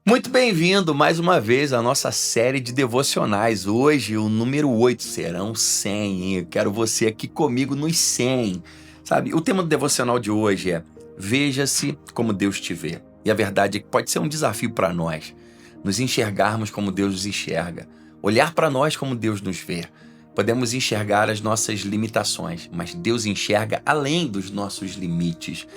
Muito bem-vindo mais uma vez à nossa série de devocionais. Hoje, o número 8 serão 100, hein? Eu quero você aqui comigo nos 100. Sabe, o tema do devocional de hoje é Veja-se como Deus te vê. E a verdade é que pode ser um desafio para nós, nos enxergarmos como Deus nos enxerga, olhar para nós como Deus nos vê. Podemos enxergar as nossas limitações, mas Deus enxerga além dos nossos limites.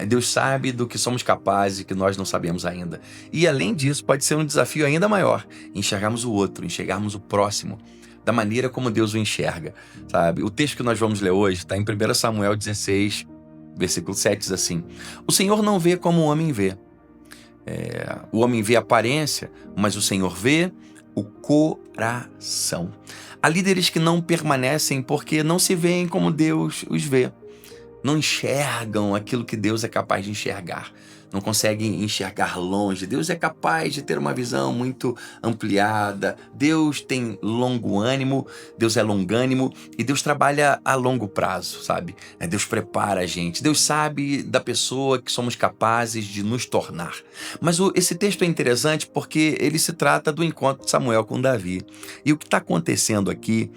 Deus sabe do que somos capazes e que nós não sabemos ainda. E além disso, pode ser um desafio ainda maior, enxergarmos o outro, enxergarmos o próximo, da maneira como Deus o enxerga. Sabe? O texto que nós vamos ler hoje está em 1 Samuel 16, versículo 7, diz assim: O Senhor não vê como o homem vê. O homem vê a aparência, mas o Senhor vê o coração. Há líderes que não permanecem porque não se veem como Deus os vê. Não enxergam aquilo que Deus é capaz de enxergar. Não conseguem enxergar longe. Deus é capaz de ter uma visão muito ampliada. Deus tem longo ânimo, Deus é longânimo e Deus trabalha a longo prazo, sabe? Deus prepara a gente. Deus sabe da pessoa que somos capazes de nos tornar. Mas esse texto é interessante porque ele se trata do encontro de Samuel com Davi. E o que está acontecendo aqui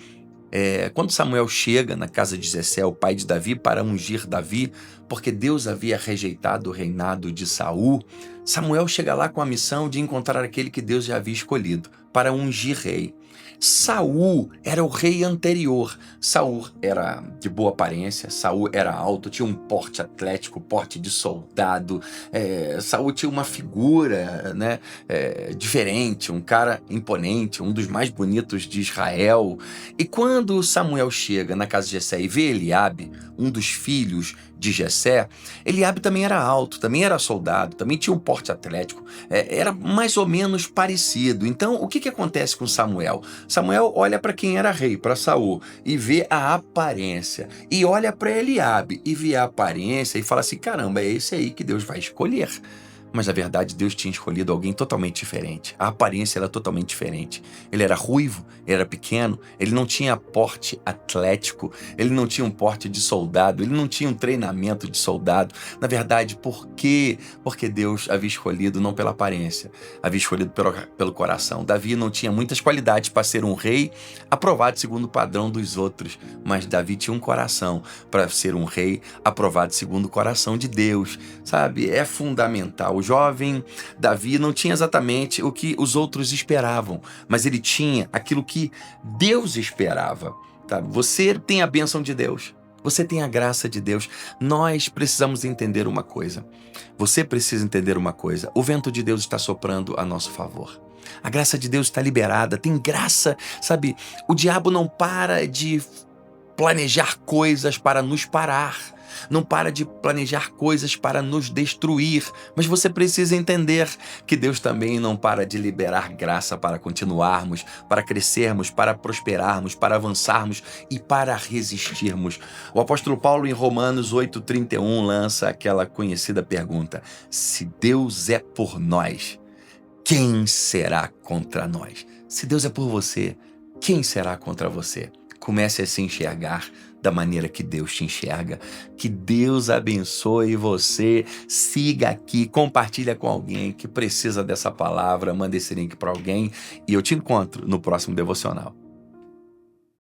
quando Samuel chega na casa de Jessé, o pai de Davi, para ungir Davi, porque Deus havia rejeitado o reinado de Saul, Samuel chega lá com a missão de encontrar aquele que Deus já havia escolhido para ungir rei. Saul era o rei anterior. Saul era de boa aparência, Saul era alto, tinha um porte atlético, porte de soldado. Saul tinha uma figura, né, diferente, um cara imponente, um dos mais bonitos de Israel. E quando Samuel chega na casa de Jessé e vê Eliabe, um dos filhos de Jessé, Eliabe também era alto, também era soldado, também tinha um porte atlético, era mais ou menos parecido. Então, o que acontece com Samuel? Samuel olha para quem era rei, para Saul, e vê a aparência. E olha para Eliabe e vê a aparência e fala assim: caramba, é esse aí que Deus vai escolher. Mas na verdade Deus tinha escolhido alguém totalmente diferente. A aparência era totalmente diferente. Ele era ruivo, ele era pequeno, ele não tinha porte atlético, ele não tinha um porte de soldado, ele não tinha um treinamento de soldado. Na verdade, por quê? Porque Deus havia escolhido não pela aparência, havia escolhido pelo coração. Davi não tinha muitas qualidades para ser um rei aprovado segundo o padrão dos outros, mas Davi tinha um coração para ser um rei aprovado segundo o coração de Deus. Sabe? É fundamental. O jovem Davi não tinha exatamente o que os outros esperavam, mas ele tinha aquilo que Deus esperava. Tá? Você tem a bênção de Deus, você tem a graça de Deus. Nós precisamos entender uma coisa. Você precisa entender uma coisa. O vento de Deus está soprando a nosso favor. A graça de Deus está liberada. Tem graça, sabe? O diabo não para de planejar coisas para nos parar. Não para de planejar coisas para nos destruir, mas você precisa entender que Deus também não para de liberar graça para continuarmos, para crescermos, para prosperarmos, para avançarmos e para resistirmos. O apóstolo Paulo, em Romanos 8,31, lança aquela conhecida pergunta: se Deus é por nós, quem será contra nós? Se Deus é por você, quem será contra você? Comece a se enxergar da maneira que Deus te enxerga. Que Deus abençoe você. Siga aqui, compartilha com alguém que precisa dessa palavra, manda esse link para alguém e eu te encontro no próximo devocional.